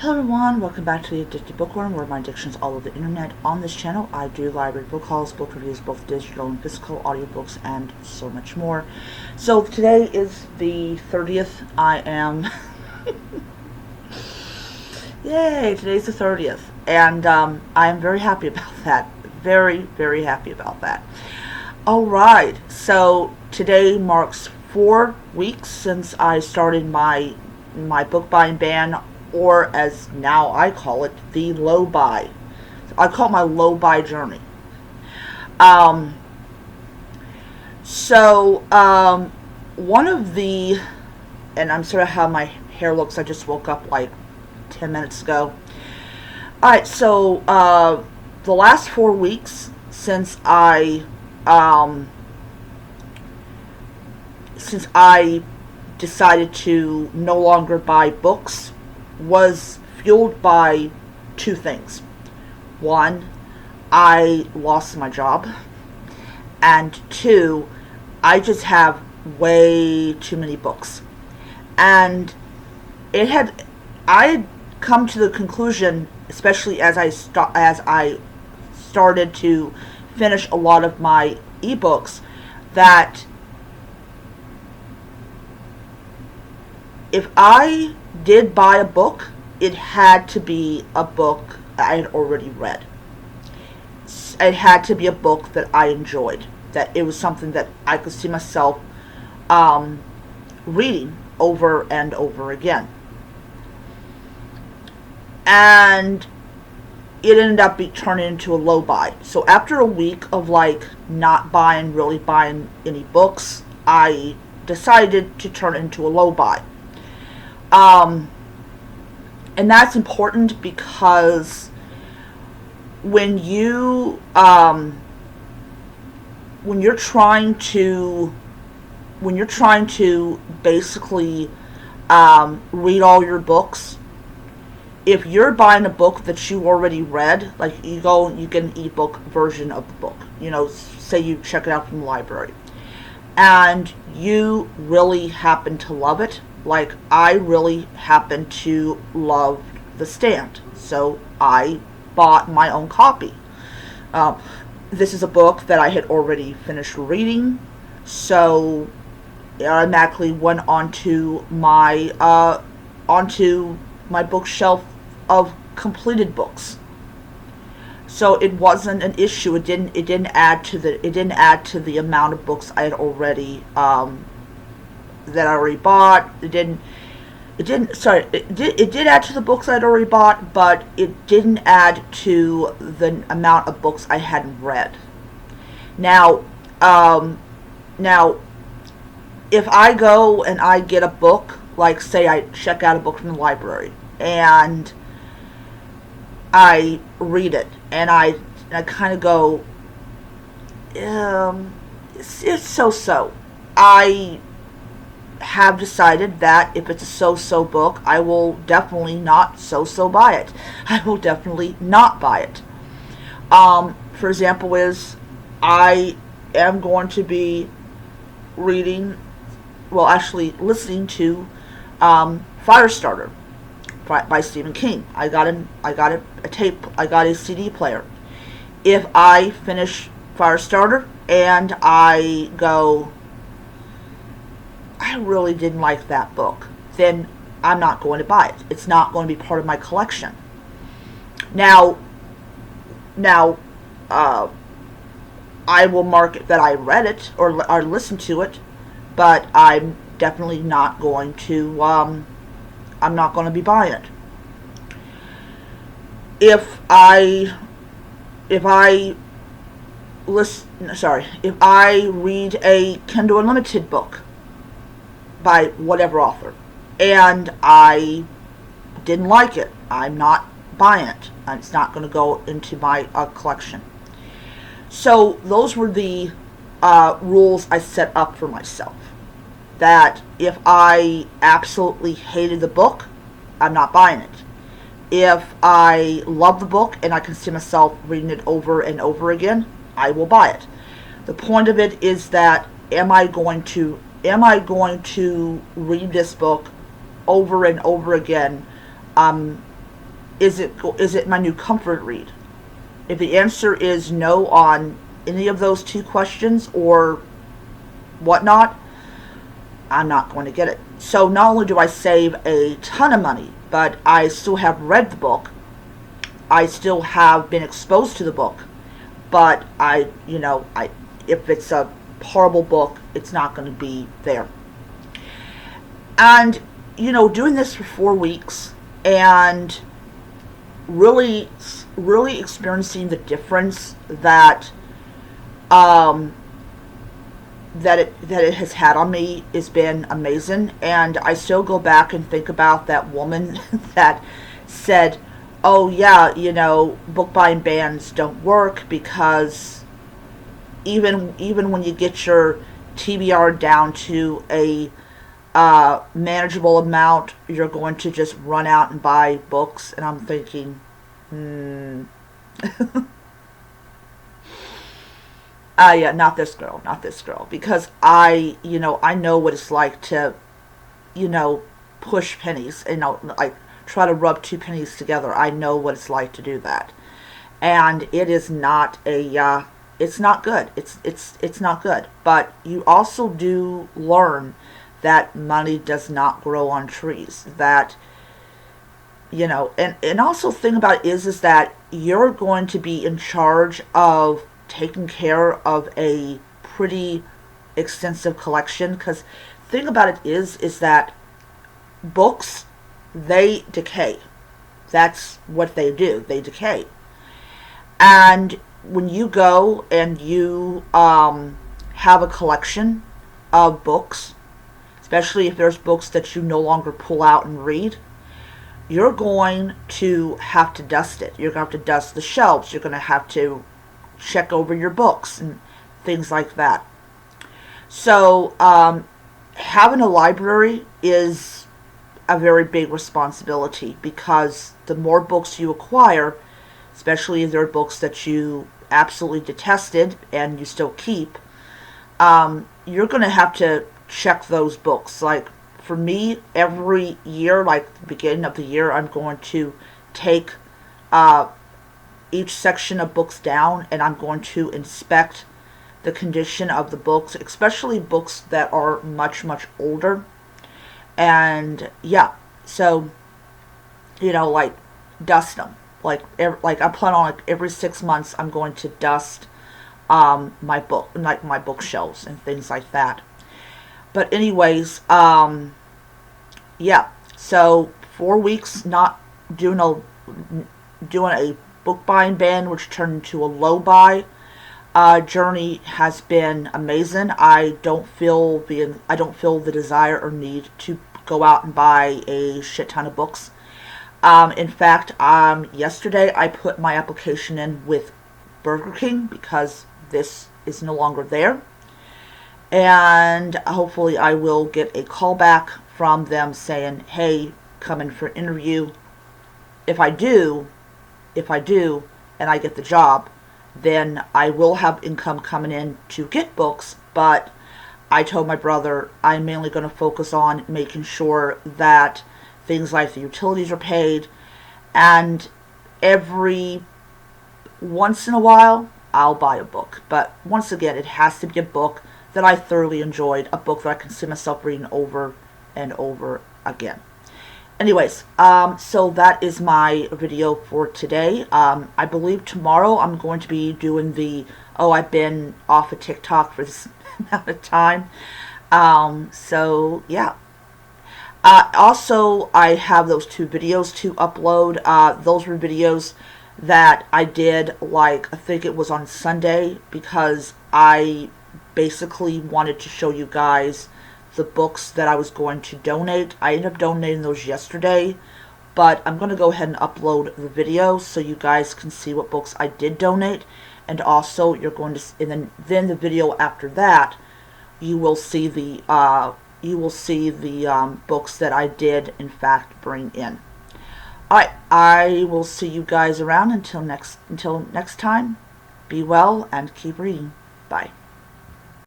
Hello everyone, welcome back to the Addicted Bookworm, where my addiction is all over the internet. On this channel, I do library book hauls, book reviews, both digital and physical, audiobooks, and so much more. So today is the 30th. I am... Yay, today's the 30th. And I am very happy about that. Very, very happy about that. Alright, so today marks 4 weeks since I started my book buying ban, or as now I call it, the low buy. I call it my low buy journey. One of the, and I'm sorry how my hair looks, I just woke up like 10 minutes ago. Alright, so the last 4 weeks since I decided to no longer buy books was fueled by 2 things. One, I lost my job, and 2, I just have way too many books. And I had come to the conclusion, especially as I started to finish a lot of my ebooks, that if I did buy a book, it had to be a book I had already read. It had to be a book that I enjoyed, that it was something that I could see myself reading over and over again. And it ended up turning into a low buy. So after a week of not really buying any books, I decided to turn it into a low buy. And that's important because when you're trying to basically read all your books, if you're buying a book that you already read, like you get an ebook version of the book, say you check it out from the library, and you really happen to love it. Like, I really happen to love The Stand, so I bought my own copy. This is a book that I had already finished reading, so it automatically went onto my bookshelf of completed books. So it wasn't an issue. It didn't add to the amount of books I had already that I already bought. It did add to the books I'd already bought, but it didn't add to the amount of books I hadn't read. Now, if I go and I get a book, like say I check out a book from the library and I read it and I kind of go, it's so-so. I have decided that if it's a so-so book, I will definitely not so-so buy it. I will definitely not buy it. For example, I am going to be listening to Firestarter by Stephen King. I got a CD player. If I finish Firestarter and I go, I really didn't like that book, then I'm not going to buy it. It's not going to be part of my collection. Now, I will mark it that I read it or listened to it, but I'm definitely not going to. I'm not going to be buying it. If I read a Kindle Unlimited book by whatever author, and I didn't like it, I'm not buying it. It's not going to go into my collection. So those were the rules I set up for myself. That if I absolutely hated the book, I'm not buying it. If I love the book and I can see myself reading it over and over again, I will buy it. The point of it is that am I going to read this book over and over again is it my new comfort read? If the answer is no on any of those two questions or whatnot, I'm not going to get it. So not only do I save a ton of money, but I still have read the book. I still have been exposed to the book. But if it's a horrible book, it's not going to be there. And, doing this for 4 weeks and really, really experiencing the difference that it has had on me has been amazing. And I still go back and think about that woman that said, oh yeah, book buying bans don't work because even when you get your TBR down to a manageable amount, you're going to just run out and buy books. And I'm thinking, yeah, not this girl, because I know what it's like to, push pennies, like try to rub two pennies together. I know what it's like to do that, and it is not it's not good. It's not good. But you also do learn that money does not grow on trees. That, and also the thing about it is that you're going to be in charge of taking care of a pretty extensive collection. Because the thing about it is that books, they decay. That's what they do. They decay. And when you go and you have a collection of books, especially if there's books that you no longer pull out and read, you're going to have to dust it. You're going to have to dust the shelves. You're going to have to check over your books and things like that. So having a library is a very big responsibility, because the more books you acquire, especially if there are books that you absolutely detested and you still keep, you're going to have to check those books. Like for me, every year, like the beginning of the year, I'm going to take each section of books down, and I'm going to inspect the condition of the books, especially books that are much, much older. And yeah, so like dust them. Like I plan on, like, every 6 months I'm going to dust my bookshelves and things like that. But anyways, yeah. So 4 weeks not doing a book buying ban, which turned into a low buy journey, has been amazing. I don't feel the desire or need to go out and buy a shit ton of books. In fact, yesterday I put my application in with Burger King because this is no longer there. And hopefully I will get a call back from them saying, hey, come in for an interview. If I do, and I get the job, then I will have income coming in to get books. But I told my brother I'm mainly going to focus on making sure that things like the utilities are paid, and every once in a while I'll buy a book. But once again, it has to be a book that I thoroughly enjoyed, a book that I can see myself reading over and over again. Anyways, so that is my video for today. I believe tomorrow I'm going to be doing I've been off of TikTok for this amount of time. So yeah. Also, I have those 2 videos to upload. Those were videos that I did, like, I think it was on Sunday, because I basically wanted to show you guys the books that I was going to donate. I ended up donating those yesterday, but I'm going to go ahead and upload the video so you guys can see what books I did donate. And also, you're going to, and then the video after that, you will see the books that I did in fact bring in. Alright, I will see you guys around until next time. Be well and keep reading. Bye.